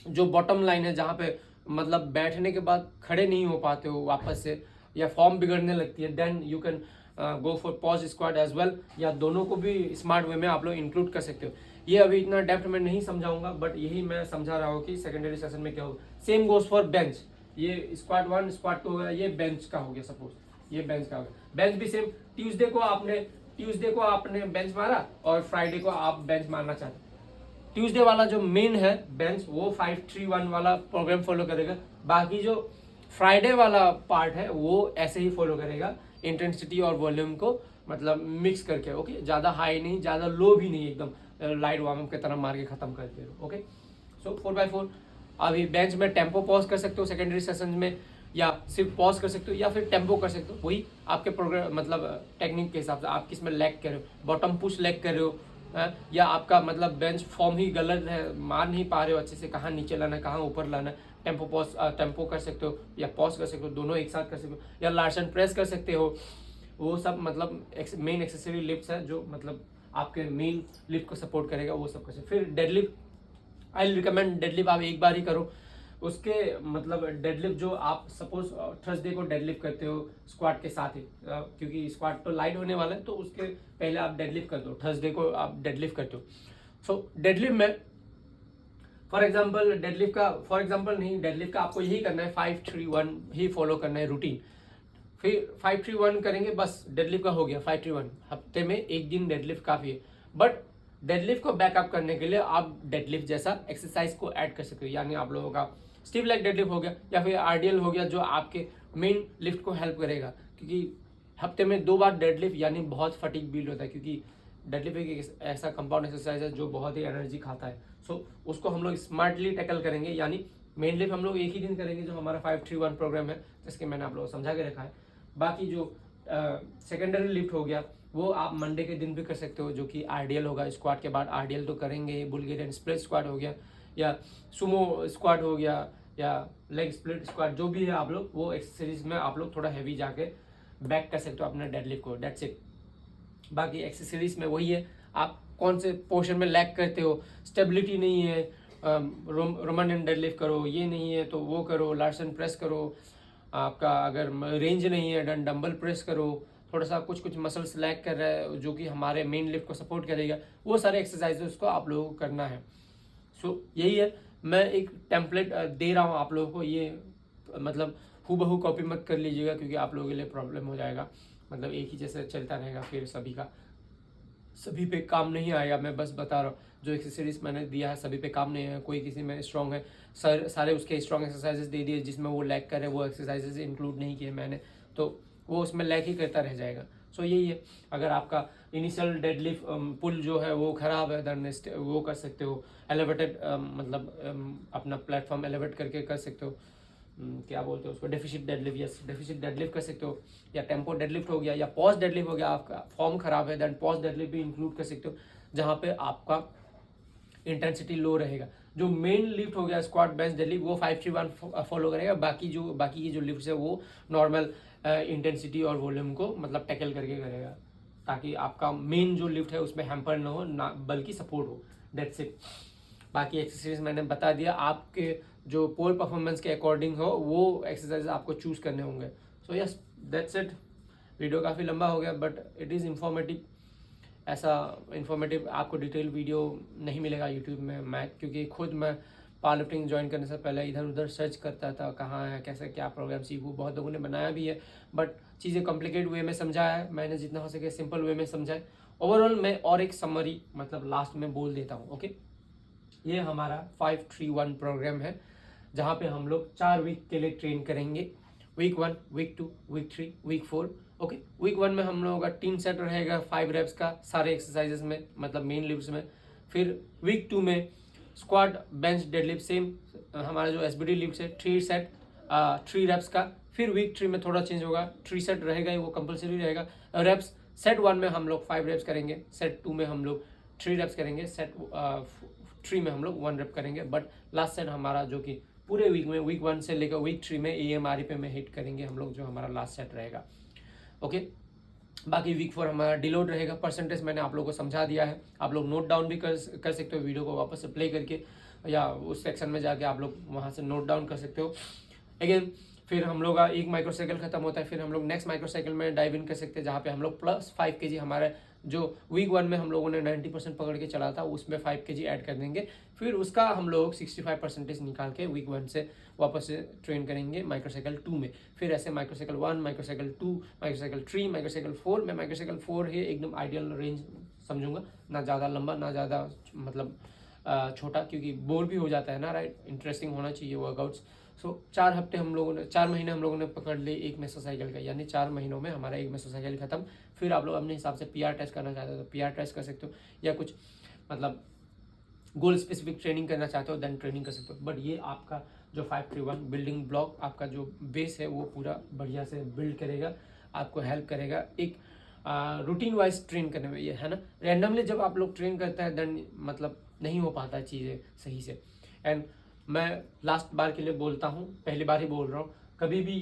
जो बॉटम लाइन है जहाँ पे मतलब बैठने के बाद खड़े नहीं हो पाते हो वापस से, या फॉर्म बिगड़ने लगती है, then you can go for pause squat as well. या दोनों को भी स्मार्ट वे में आप लोग इंक्लूड कर सकते हो। ये अभी इतना डेप्थ में नहीं समझाऊंगा, बट यही मैं समझा रहा हूँ कि सेकेंडरी सेशन में क्या होगा। सेम गोज फॉर बेंच, ये स्क्वाट 1 स्क्वाट 2 हो गया, ये बेंच का हो गया सपोज, ये बेंच का हो गया। बेंच भी सेम, ट्यूसडे को आपने बेंच मारा और फ्राइडे को आप बेंच मारना चाहते। ट्यूसडे वाला जो मेन है बेंच वो 5-3-1 वाला प्रोग्राम फॉलो करेगा, बाकी जो फ्राइडे वाला पार्ट है वो ऐसे ही फॉलो करेगा, इंटेंसिटी और वॉल्यूम को मतलब मिक्स करके। ओके, ज़्यादा हाई नहीं, ज़्यादा लो भी नहीं, एकदम लाइट वार्म अप की तरह मार के खत्म कर दे। ओके, सो 4x4 अभी बेंच में टेम्पो पॉज कर सकते हो सेकेंडरी सेशन में, या सिर्फ पॉज कर सकते हो या फिर टेम्पो कर सकते हो, वही आपके प्रोग्राम मतलब टेक्निक के हिसाब से आप किस में लैग कर रहे हो, बॉटम पुश लैग कर रहे हो, या आपका मतलब बेंच फॉर्म ही गलत है, मार नहीं पा रहे हो अच्छे से, कहाँ नीचे लाना है कहाँ ऊपर लाना है, टेम्पो कर सकते हो या पॉज कर सकते हो, दोनों एक साथ कर सकते हो, या लार्सन प्रेस कर सकते हो। वो सब मतलब मेन एक्सेसरी लिफ्ट्स है जो मतलब आपके मेन लिफ्ट को सपोर्ट करेगा, वो सब कर सकते। फिर डेडलिफ्ट, आई रिकमेंड डेडलिफ्ट आप एक बार ही करो। उसके मतलब डेडलिफ्ट जो आप सपोज थर्सडे को डेडलिफ्ट करते हो स्क्वाट के साथ ही, क्योंकि स्क्वाट तो लाइट होने वाला है तो उसके पहले आप डेडलिफ्ट करते हो, थर्सडे को आप डेडलिफ्ट करते हो। सो डेडलिफ्ट में फॉर एग्जांपल डेडलिफ्ट का आपको यही करना है, 5-3-1 ही फॉलो करना है रूटीन। फिर 5-3-1 करेंगे, बस डेडलिफ्ट का हो गया 5-3-1। हफ्ते में एक दिन डेडलिफ्ट काफ़ी है, बट डेडलिफ्ट को बैकअप करने के लिए आप डेडलिफ्ट जैसा एक्सरसाइज को ऐड कर सकते हो, यानी आप लोगों का स्टिफ लेग डेडलिफ्ट हो गया या फिर आरडीएल हो गया, जो आपके मेन लिफ्ट को हेल्प करेगा। क्योंकि हफ्ते में 2 बार डेडलिफ्ट यानी बहुत फटीग बिल्ड होता है, क्योंकि डेडलिफ्ट एक ऐसा कंपाउंड एक्सरसाइज है जो बहुत ही एनर्जी खाता है। सो उसको हम लोग स्मार्टली टैकल करेंगे, यानी मेन लिफ्ट हम लोग एक ही दिन करेंगे जो हमारा 5-3-1 प्रोग्राम है, जिसके मैंने आप लोगों को समझा के रखा है। बाकी जो सेकेंडरी लिफ्ट हो गया वो आप मंडे के दिन भी कर सकते हो, जो कि आरडीएल होगा। स्क्वाट के बाद आरडीएल तो करेंगे, बुल्गेरियन स्प्लिट स्क्वाट हो गया या सुमो स्क्वाट हो गया या लेग स्प्लिट स्क्वाट, जो भी है आप लोग वो एक्सरसाइज में आप लोग थोड़ा हैवी जाके बैक कर सकते हो अपने डेडलिफ्ट को, डेट्स इट। बाकी एक्सेसरीज में वही है, आप कौन से पोर्शन में लैग करते हो, स्टेबिलिटी नहीं है, रोमन डेडलिफ्ट करो, ये नहीं है तो वो करो, लार्सन प्रेस करो, आपका अगर रेंज नहीं है डंबल प्रेस करो, थोड़ा सा कुछ मसल्स लैग कर रहा है जो कि हमारे मेन लिफ्ट को सपोर्ट करेगा, वो सारे एक्सरसाइजेस को आप लोगों को करना है। सो यही है, मैं एक टेम्पलेट दे रहा हूँ आप लोगों को, ये मतलब हूबहू कॉपी मत कर लीजिएगा क्योंकि आप लोगों के लिए प्रॉब्लम हो जाएगा, मतलब एक ही जैसे चलता रहेगा फिर सभी पे काम नहीं आएगा। मैं बस बता रहा हूँ जो एक्सरसाइज मैंने दिया है सभी पे काम नहीं है, कोई किसी में स्ट्रॉन्ग है, सारे उसके स्ट्रॉन्ग एक्सरसाइजेस दे दिए, जिसमें वो लैग करे वो एक्सरसाइजेस इंक्लूड नहीं किए मैंने, तो वो उसमें लैग ही करता रह जाएगा। सो यही है, अगर आपका इनिशियल डेडलिफ्ट पुल जो है वो खराब है देन वो कर सकते हो एलिवेटेड, मतलब अपना प्लेटफॉर्म एलिवेट करके कर सकते हो, क्या बोलते हो उसको, deficit deadlift, yes deficit deadlift कर सकते हो, या टेम्पो डेडलिफ्ट हो गया या पॉज डेडलिफ्ट हो गया। आपका फॉर्म खराब है देन पॉज डेडलिफ्ट भी इंक्लूड कर सकते हो, जहाँ पे आपका इंटेंसिटी लो रहेगा। जो मेन लिफ्ट हो गया स्क्वाट बेंच डेडलिफ्ट वो 5-3-1 फॉलो करेगा, बाकी की जो लिफ्ट है वो नॉर्मल इंटेंसिटी और वॉल्यूम को मतलब टैकल करके करेगा, ताकि आपका मेन जो लिफ्ट है उसमें हैम्पर ना हो, ना बल्कि सपोर्ट हो, दैट्स इट। बाकी एक्सरसाइज मैंने बता दिया, आपके जो पोल परफॉर्मेंस के अकॉर्डिंग हो वो एक्सरसाइज आपको चूज करने होंगे। So yes that's it. Video काफ़ी लंबा हो गया बट इट इज़ इंफॉर्मेटिव, ऐसा इंफॉर्मेटिव आपको डिटेल वीडियो नहीं मिलेगा यूट्यूब में। मैं क्योंकि खुद मैं पावर लिफ्टिंग ज्वाइन करने से पहले इधर उधर सर्च करता था कहाँ है कैसे क्या प्रोग्राम सीखूँ, बहुत लोगों ने बनाया भी है बट चीज़ें कॉम्प्लिकेट वे में समझाया है, मैंने जितना हो सके सिंपल वे में समझा है। ओवरऑल मैं और एक समरी मतलब लास्ट में बोल देता हूँ। ओके, ये हमारा 5-3-1 प्रोग्राम है जहाँ पे हम लोग 4 वीक के लिए ट्रेन करेंगे, week 1, week 2, week 3, week 4। Okay, week 1 में हम लोगों का 3 सेट रहेगा 5 रेप्स का सारे एक्सरसाइजेस में, मतलब मेन लिफ्ट्स में। फिर वीक 2 में स्क्वाट बेंच डेडलिफ्ट सेम हमारा जो एसबीडी लिफ्ट है 3 सेट 3 रेप्स का। फिर वीक 3 में थोड़ा चेंज होगा, 3 सेट रहेगा ही, वो कंपलसरी रहेगा रेप्स। सेट 1 में हम लोग 5 रेप्स करेंगे, सेट 2 में हम लोग 3 रेप्स करेंगे, सेट 3 में हम लोग 1 रेप करेंगे। बट लास्ट सेट हमारा जो कि पूरे वीक में वीक 1 से लेकर वीक 3 में AMRE पे में हिट करेंगे हम लोग, जो हमारा लास्ट सेट रहेगा। ओके, बाकी वीक 4 हमारा डिलोड रहेगा। परसेंटेज मैंने आप लोगों को समझा दिया है, आप लोग नोट डाउन भी कर सकते हो वीडियो को वापस से प्ले करके, या उस सेक्शन में जाके आप लोग वहाँ से नोट डाउन कर सकते हो। अगेन फिर हम लोग का एक माइक्रोसाइकिल खत्म होता है, फिर हम लोग नेक्स्ट माइक्रोसाइकिल में डाइव इन कर सकते हैं, जहाँ पे हम लोग +5 kg हमारे जो वीक 1 में हम लोगों ने 90% पकड़ के चला था उसमें 5 kg ऐड कर देंगे, फिर उसका हम लोग 65% निकाल के वीक 1 से वापस से ट्रेन करेंगे माइक्रोसाइकिल 2 में। फिर ऐसे माइक्रोसाइकिल 1, माइक्रोसाइकिल 2, माइक्रोसाइकिल 3, माइक्रोसाइकिल 4। मैं माइक्रोसाइकिल 4 ही एकदम आइडियल रेंज समझूंगा, ना ज़्यादा लंबा ना ज़्यादा मतलब छोटा, क्योंकि बोर भी हो जाता है ना, राइट। इंटरेस्टिंग होना चाहिए वर्कआउट्स। सो 4 महीने हम लोगों ने पकड़ ली एक मेसोसाइकिल का, यानी 4 महीनों में हमारा एक मेसोसाइकिल खत्म। फिर आप लोग अपने हिसाब से पीआर टेस्ट करना चाहते हो तो पीआर टेस्ट कर सकते हो, या कुछ मतलब गोल स्पेसिफिक ट्रेनिंग करना चाहते हो देन ट्रेनिंग कर सकते हो। बट ये आपका जो 531 बिल्डिंग ब्लॉक, आपका जो बेस है वो पूरा बढ़िया से बिल्ड करेगा, आपको हेल्प करेगा एक रूटीन वाइज ट्रेन करने में। ये है ना, रैंडमली जब आप लोग ट्रेन करते हैं देन मतलब नहीं हो पाता चीज़ें सही से। एंड मैं लास्ट बार के लिए बोलता हूँ, पहली बार ही बोल रहा हूँ, कभी भी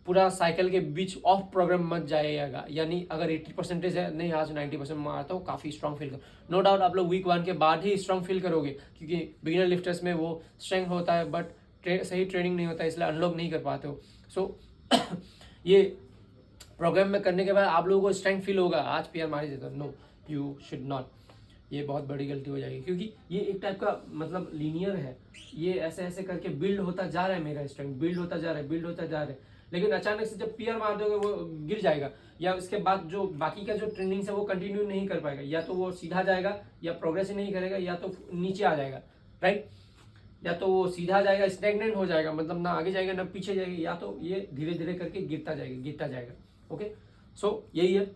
पूरा साइकिल के बीच ऑफ प्रोग्राम मत जाइएगा। यानी अगर 80% है, नहीं आज 90% मारता हूँ, काफ़ी स्ट्रांग फील कर, नो डाउट आप लोग वीक 1 के बाद ही स्ट्रांग फील करोगे, क्योंकि बिगिनर लिफ्टर्स में वो स्ट्रेंथ होता है बट सही ट्रेनिंग नहीं होता है, इसलिए अनलॉक नहीं कर पाते हो। सो ये प्रोग्राम में करने के बाद आप लोगों को स्ट्रेंथ फील होगा, आज पीआर मार ही देता, नो यू शुड नॉट। ये बहुत बड़ी गलती हो जाएगी, क्योंकि ये एक टाइप का मतलब लीनियर है, ये ऐसे ऐसे करके बिल्ड होता जा रहा है, मेरा स्ट्रेंथ बिल्ड होता जा रहा है, बिल्ड होता जा रहा है। लेकिन अचानक से जब पीआर मार दोगे वो गिर जाएगा, या उसके बाद जो बाकी का जो ट्रेनिंग है वो कंटिन्यू नहीं कर पाएगा, या तो वो सीधा जाएगा या प्रोग्रेस ही नहीं करेगा, या तो नीचे आ जाएगा, राइट। या तो वो सीधा जाएगा, स्टैग्नेंट हो जाएगा, मतलब ना आगे जाएगा ना पीछे जाएगा, या तो ये धीरे धीरे करके गिरता जाएगा। ओके, सो यही है,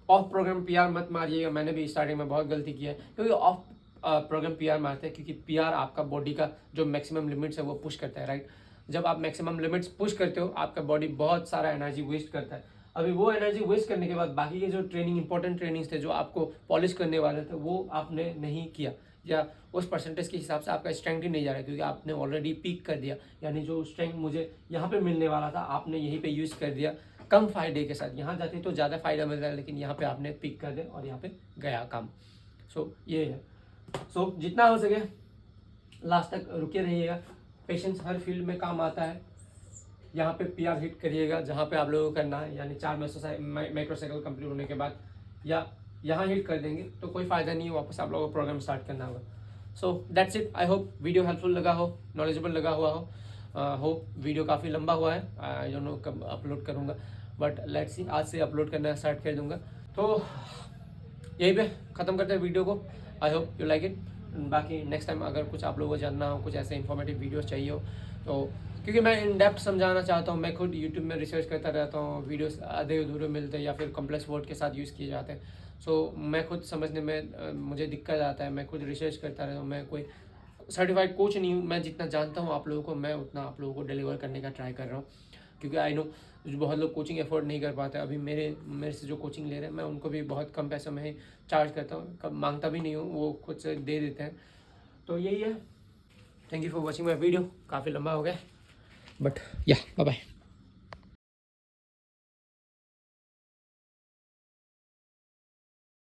ऑफ प्रोग्राम पीआर मत मारिएगा। मैंने भी स्टार्टिंग में बहुत गलती किया है, क्योंकि ऑफ प्रोग्राम पीआर मारते हैं, क्योंकि पीआर आपका बॉडी का जो मैक्सिमम लिमिट्स है वो पुश करता है, राइट। जब आप मैक्सिमम लिमिट्स पुश करते हो आपका बॉडी बहुत सारा एनर्जी वेस्ट करता है। अभी वो एनर्जी वेस्ट करने के बाद बाकी के जो ट्रेनिंग इंपॉर्टेंट ट्रेनिंग्स थे जो आपको पॉलिश करने वाले थे वो आपने नहीं किया, या उस परसेंटेज के हिसाब से आपका स्ट्रेंथ ही नहीं जा रहा है, क्योंकि आपने ऑलरेडी पीक कर दिया। यानी जो स्ट्रेंथ मुझे यहाँ पे मिलने वाला था आपने यहीं पे यूज़ कर दिया कम फायदे के साथ। यहाँ जाते तो ज़्यादा फायदा मिल रहा है, लेकिन यहाँ पे आपने पिक कर दिया और यहाँ पे गया काम। सो ये है। सो जितना हो सके लास्ट तक रुके रहिएगा, पेशेंस हर फील्ड में काम आता है। यहाँ पे पीआर हिट करिएगा जहाँ पे आप लोगों को करना है, यानी 4 माइक्रोसाइकिल कंप्लीट होने के बाद, या यहाँ हिट कर देंगे तो कोई फ़ायदा नहीं है, वापस आप लोगों को प्रोग्राम स्टार्ट करना होगा। So that's it. I hope video helpful लगा हो, नॉलेजेबल लगा हुआ हो। होप वीडियो काफ़ी लंबा हुआ है, आई डोंट नो कब अपलोड करूँगा, बट लेट्स सी, आज से अपलोड करना स्टार्ट कर दूँगा। तो यहीं पे ख़त्म करते हैं वीडियो को। I hope you like it. बाकी नेक्स्ट टाइम अगर कुछ आप लोगों को जानना हो, कुछ ऐसे इंफॉर्मेटिव वीडियोस चाहिए हो तो, क्योंकि मैं इन डेप्थ समझाना चाहता हूँ, मैं खुद यूट्यूब में रिसर्च करता रहता हूँ, वीडियोस आधे अधूरे मिलते हैं या फिर कॉम्प्लेक्स वर्ड के साथ यूज़ किए जाते हैं। सो मैं खुद समझने में मुझे दिक्कत आता है, मैं खुद रिसर्च करता रहता हूँ। मैं कोई सर्टिफाइड कोच नहीं हूँ, मैं जितना जानता हूँ आप लोगों को मैं उतना आप लोगों को डिलीवर करने का ट्राई कर रहा हूँ, क्योंकि आई नो बहुत लोग कोचिंग अफोर्ड नहीं कर पाते। अभी मेरे से जो कोचिंग ले रहे हैं मैं उनको भी बहुत कम पैसों में ही चार्ज करता हूँ, कब मांगता भी नहीं हूँ, वो खुद से दे देते हैं। तो यही है। Thank you for watching my video, काफ़ी लंबा हो गया बट या बाय बाय।